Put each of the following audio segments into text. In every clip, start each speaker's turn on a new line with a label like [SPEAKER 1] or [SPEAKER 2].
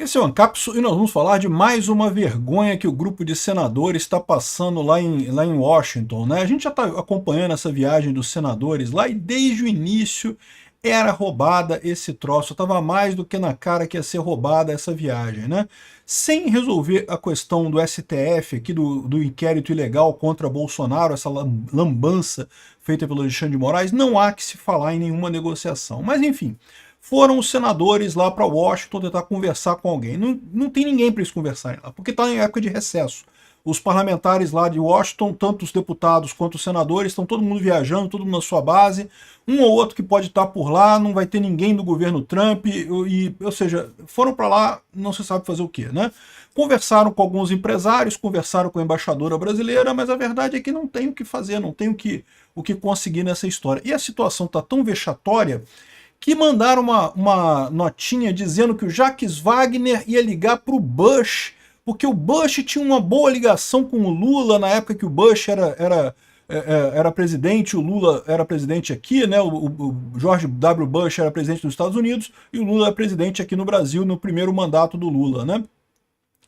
[SPEAKER 1] Esse é o Ancapsu e nós vamos falar de mais uma vergonha que o grupo de senadores está passando lá em Washington, né? A gente já está acompanhando essa viagem dos senadores lá e desde o início era roubada esse troço, estava mais do que na cara que ia ser roubada essa viagem, né? Sem resolver a questão do STF, aqui do inquérito ilegal contra Bolsonaro, essa lambança feita pelo Alexandre de Moraes, não há que se falar em nenhuma negociação. Mas enfim, foram os senadores lá para Washington tentar conversar com alguém. Não tem ninguém para eles conversarem lá, porque está em época de recesso. Os parlamentares lá de Washington, tanto os deputados quanto os senadores, estão todo mundo viajando, todo mundo na sua base. Um ou outro que pode estar por lá, não vai ter ninguém do governo Trump, ou seja, foram para lá, não se sabe fazer o quê, né? Conversaram com alguns empresários, conversaram com a embaixadora brasileira, mas a verdade é que não tem o que fazer, não tem o que conseguir nessa história. E a situação está tão vexatória que mandaram uma notinha dizendo que o Jacques Wagner ia ligar para o Bush, porque o Bush tinha uma boa ligação com o Lula na época que o Bush era presidente, o Lula era presidente aqui, né? O George W. Bush era presidente dos Estados Unidos e o Lula é presidente aqui no Brasil no primeiro mandato do Lula, né?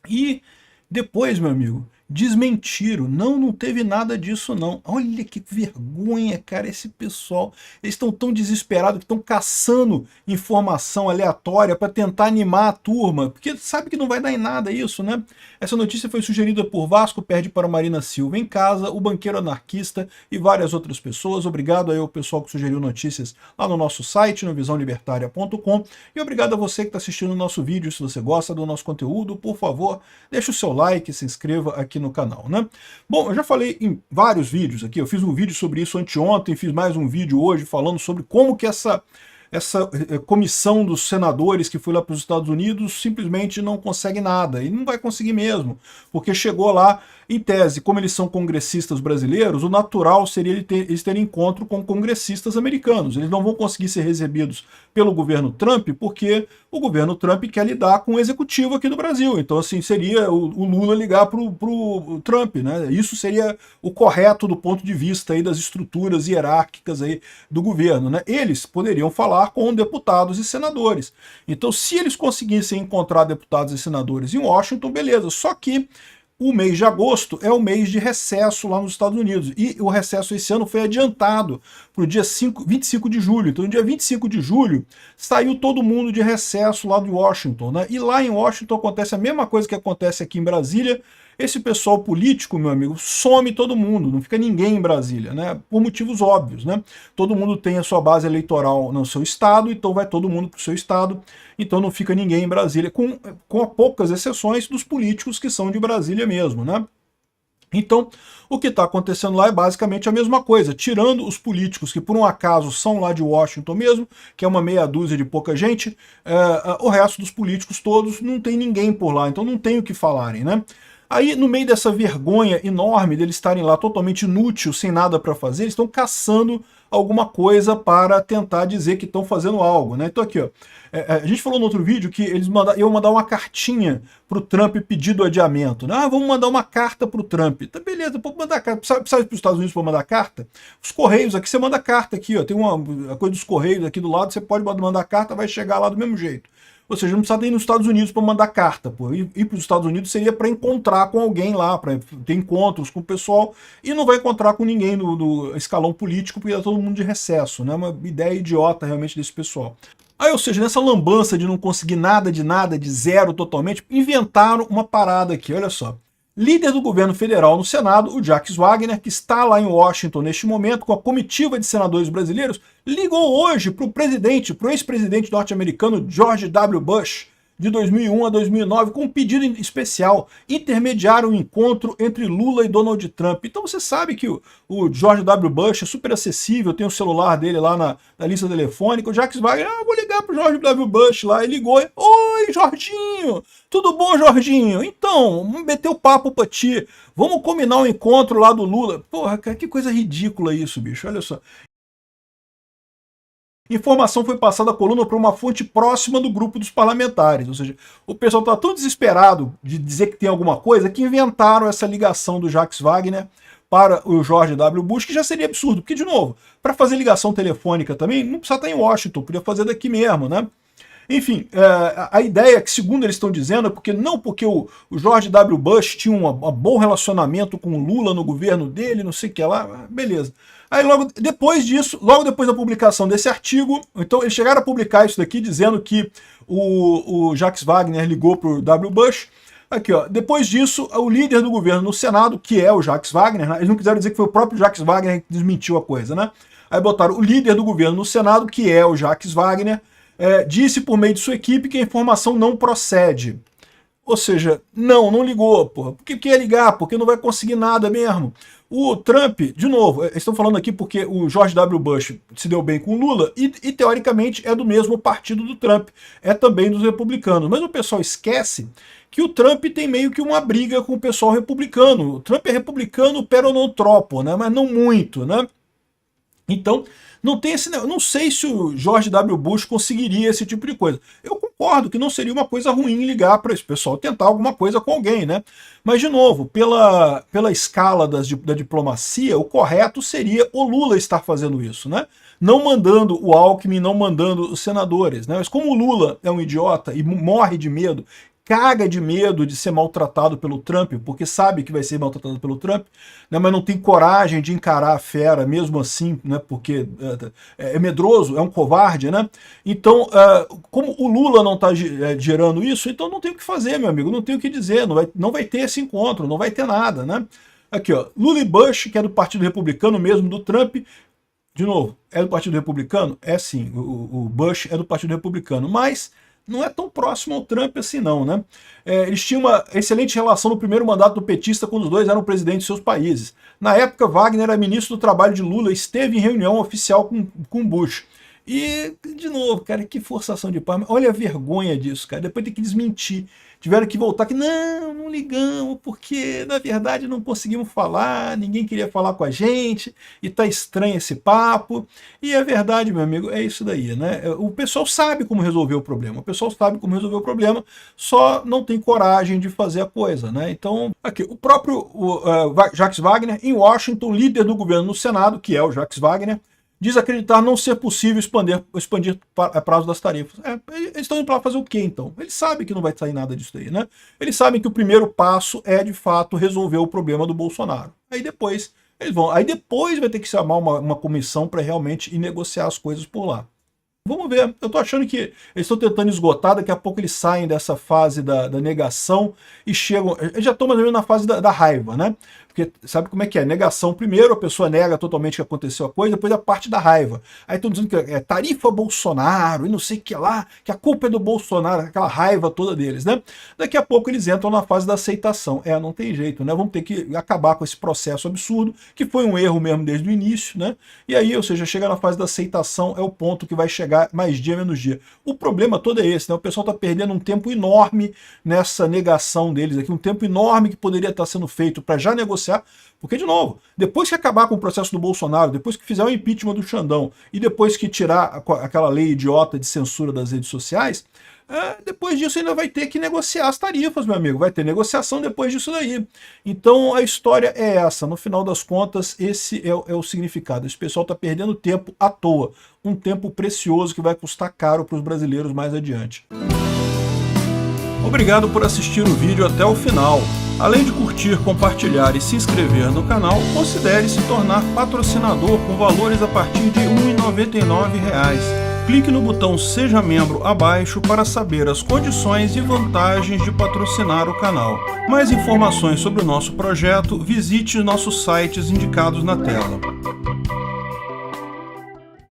[SPEAKER 1] E depois, meu amigo, desmentiram. Não teve nada disso, não. Olha que vergonha, cara, esse pessoal. Eles estão tão desesperados que estão caçando informação aleatória para tentar animar a turma, porque sabe que não vai dar em nada isso, né? Essa notícia foi sugerida por Vasco Perde para Marina Silva em Casa, o Banqueiro Anarquista e várias outras pessoas. Obrigado aí ao pessoal que sugeriu notícias lá no nosso site, no visãolibertaria.com, e obrigado a você que está assistindo o nosso vídeo. Se você gosta do nosso conteúdo, por favor, deixe o seu like, se inscreva aqui no canal, né? Bom, eu já falei em vários vídeos aqui, eu fiz um vídeo sobre isso anteontem, fiz mais um vídeo hoje falando sobre como que essa comissão dos senadores que foi lá para os Estados Unidos simplesmente não consegue nada, e não vai conseguir mesmo, porque chegou lá, em tese, como eles são congressistas brasileiros, o natural seria eles terem encontro com congressistas americanos. Eles não vão conseguir ser recebidos pelo governo Trump, porque o governo Trump quer lidar com o executivo aqui do Brasil. Então, assim, seria o Lula ligar para o Trump, né? Isso seria o correto do ponto de vista aí das estruturas hierárquicas aí do governo, né? Eles poderiam falar com deputados e senadores. Então, se eles conseguissem encontrar deputados e senadores em Washington, beleza. Só que o mês de agosto é o mês de recesso lá nos Estados Unidos. E o recesso esse ano foi adiantado para o dia 25 de julho. Então, no dia 25 de julho, saiu todo mundo de recesso lá de Washington, né? E lá em Washington acontece a mesma coisa que acontece aqui em Brasília. Esse pessoal político, meu amigo, some todo mundo, não fica ninguém em Brasília, né? Por motivos óbvios, né? Todo mundo tem a sua base eleitoral no seu estado, então vai todo mundo para o seu estado, então não fica ninguém em Brasília, com poucas exceções dos políticos que são de Brasília mesmo, né? Então, o que está acontecendo lá é basicamente a mesma coisa, tirando os políticos que por um acaso são lá de Washington mesmo, que é uma meia dúzia de pouca gente, o resto dos políticos todos não tem ninguém por lá, então não tem o que falarem, né? Aí, no meio dessa vergonha enorme deles estarem lá totalmente inútil, sem nada para fazer, eles estão caçando alguma coisa para tentar dizer que estão fazendo algo, né? Então aqui, ó, a gente falou no outro vídeo que eles iam mandar uma cartinha para o Trump pedindo adiamento, né? Ah, vamos mandar uma carta para o Trump. Tá, beleza, pode mandar carta. Sabe para os Estados Unidos para mandar carta? Os Correios, aqui você manda carta aqui, ó, tem a coisa dos Correios aqui do lado, você pode mandar carta, vai chegar lá do mesmo jeito. Ou seja, não precisa ir nos Estados Unidos para mandar carta. Pô. Ir para os Estados Unidos seria para encontrar com alguém lá, para ter encontros com o pessoal, e não vai encontrar com ninguém do escalão político, porque está todo mundo de recesso, né? Uma ideia idiota realmente desse pessoal. Aí, ou seja, nessa lambança de não conseguir nada, de zero totalmente, inventaram uma parada aqui, olha só. Líder do governo federal no Senado, o Jacques Wagner, que está lá em Washington neste momento com a comitiva de senadores brasileiros, ligou hoje para o ex-presidente norte-americano George W. Bush, de 2001 a 2009, com um pedido especial, intermediar um encontro entre Lula e Donald Trump. Então você sabe que o George W. Bush é super acessível, tem o celular dele lá na lista telefônica, o Jacques Wagner, vou ligar pro George W. Bush lá, ele ligou, oi, Jorginho, tudo bom, Jorginho? Então, vamos meter o papo pra ti, vamos combinar um encontro lá do Lula. Porra, cara, que coisa ridícula isso, bicho, olha só. Informação foi passada à coluna por uma fonte próxima do grupo dos parlamentares, ou seja, o pessoal está tão desesperado de dizer que tem alguma coisa que inventaram essa ligação do Jacques Wagner para o George W. Bush, que já seria absurdo, porque, de novo, para fazer ligação telefônica também, não precisa estar em Washington, podia fazer daqui mesmo, né? Enfim, a ideia que, segundo eles estão dizendo, é porque não porque o George W. Bush tinha um bom relacionamento com o Lula no governo dele, não sei o que lá, beleza. Aí logo depois disso, logo depois da publicação desse artigo, então eles chegaram a publicar isso daqui dizendo que o Jacques Wagner ligou para o W. Bush. Aqui, ó, depois disso, o líder do governo no Senado, que é o Jacques Wagner, né? Eles não quiseram dizer que foi o próprio Jacques Wagner que desmentiu a coisa, né? Aí botaram o líder do governo no Senado, que é o Jacques Wagner, disse por meio de sua equipe que a informação não procede. Ou seja, não ligou, porra. Por que ia ligar? Porque não vai conseguir nada mesmo. O Trump, de novo, eles estão falando aqui porque o George W. Bush se deu bem com o Lula e teoricamente é do mesmo partido do Trump, é também dos republicanos. Mas o pessoal esquece que o Trump tem meio que uma briga com o pessoal republicano. O Trump é republicano pero non troppo, né? Mas não muito, né? Então, não tem esse, não sei se o George W. Bush conseguiria esse tipo de coisa. Eu concordo que não seria uma coisa ruim ligar para esse pessoal tentar alguma coisa com alguém, né? Mas, de novo, pela escala da diplomacia, o correto seria o Lula estar fazendo isso, né? Não mandando o Alckmin, não mandando os senadores, né? Mas como o Lula é um idiota e morre de medo, caga de medo de ser maltratado pelo Trump, porque sabe que vai ser maltratado pelo Trump, né, mas não tem coragem de encarar a fera mesmo assim, né, porque é medroso, é um covarde, né? Então, como o Lula não está gerando isso, então não tem o que fazer, meu amigo, não tem o que dizer, não vai ter esse encontro, não vai ter nada, né? Aqui, ó, Lula e Bush, que é do Partido Republicano mesmo, do Trump, de novo, é do Partido Republicano? É sim, o Bush é do Partido Republicano, mas não é tão próximo ao Trump assim não, né? Eles tinham uma excelente relação no primeiro mandato do petista quando os dois eram presidentes de seus países. Na época, Wagner era ministro do Trabalho de Lula e esteve em reunião oficial com Bush. E, de novo, cara, que forçação de paz. Olha a vergonha disso, cara. Depois tem que desmentir. Tiveram que voltar que não ligamos, porque na verdade não conseguimos falar, ninguém queria falar com a gente, e tá estranho esse papo. E a verdade, meu amigo, é isso daí, né? O pessoal sabe como resolver o problema, só não tem coragem de fazer a coisa, né? Então, aqui, o próprio Jacques Wagner, em Washington, líder do governo no Senado, que é o Jacques Wagner, diz acreditar não ser possível expandir prazo das tarifas. Eles estão indo para fazer o quê, então? Eles sabem que não vai sair nada disso daí, né? Eles sabem que o primeiro passo é, de fato, resolver o problema do Bolsonaro. Aí depois vai ter que chamar uma comissão para realmente ir negociar as coisas por lá. Vamos ver, eu tô achando que eles estão tentando esgotar, daqui a pouco eles saem dessa fase da negação e chegam, eles já estão mais ou menos na fase da raiva, né? Porque sabe como é que é? Negação primeiro, a pessoa nega totalmente que aconteceu a coisa, depois a parte da raiva. Aí estão dizendo que é tarifa Bolsonaro e não sei o que lá, que a culpa é do Bolsonaro, aquela raiva toda deles, né? Daqui a pouco eles entram na fase da aceitação. Não tem jeito, né? Vamos ter que acabar com esse processo absurdo, que foi um erro mesmo desde o início, né? E aí, ou seja, chega na fase da aceitação, é o ponto que vai chegar mais dia menos dia. O problema todo é esse, né? O pessoal está perdendo um tempo enorme nessa negação deles aqui, um tempo enorme que poderia estar sendo feito para já negociar. Porque, de novo, depois que acabar com o processo do Bolsonaro, depois que fizer o impeachment do Xandão e depois que tirar aquela lei idiota de censura das redes sociais, depois disso ainda vai ter que negociar as tarifas, meu amigo. Vai ter negociação depois disso daí. Então a história é essa. No final das contas, esse é o significado. Esse pessoal está perdendo tempo à toa. Um tempo precioso que vai custar caro para os brasileiros mais adiante. Obrigado por assistir o vídeo até o final. Além de curtir, compartilhar e se inscrever no canal, considere se tornar patrocinador com valores a partir de R$ 1,99. Clique no botão Seja Membro abaixo para saber as condições e vantagens de patrocinar o canal. Mais informações sobre o nosso projeto, visite nossos sites indicados na tela.